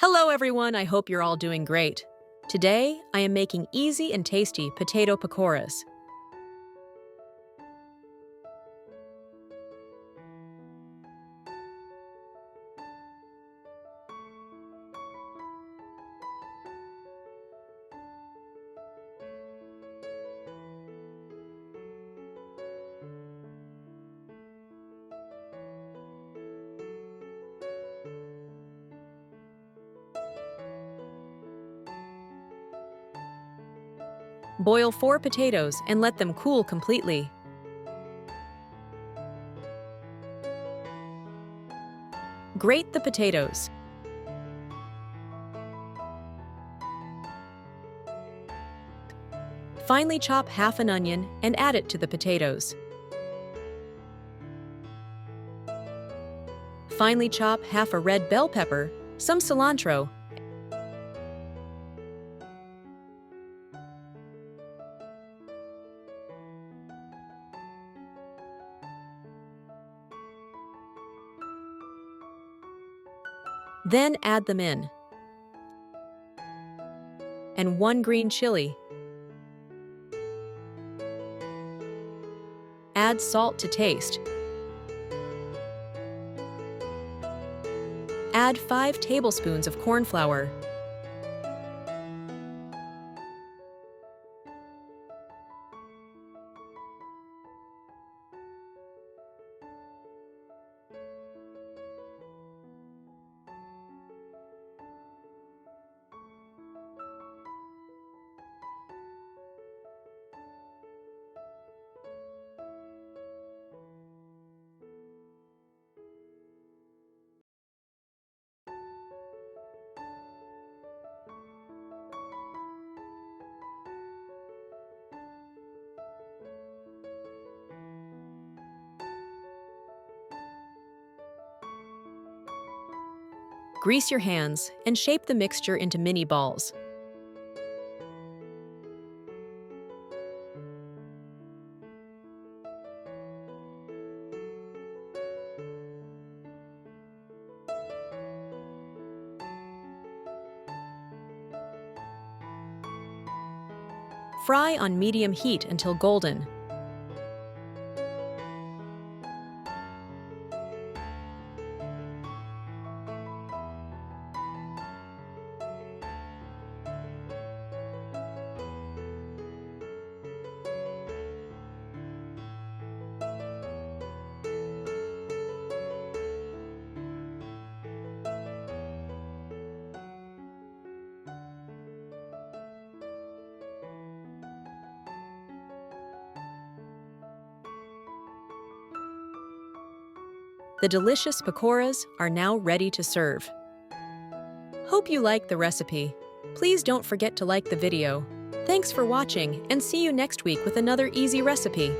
Hello everyone, I hope you're all doing great. Today, I am making easy and tasty potato pakoras. Boil 4 potatoes and let them cool completely. Grate the potatoes. Finely chop half an onion and add it to the potatoes. Finely chop half a red bell pepper, some cilantro, then add them in. And 1 green chili. Add salt to taste. Add 5 tablespoons of corn flour. Grease your hands and shape the mixture into mini balls. Fry on medium heat until golden. The delicious pakoras are now ready to serve. Hope you liked the recipe. Please don't forget to like the video. Thanks for watching and see you next week with another easy recipe.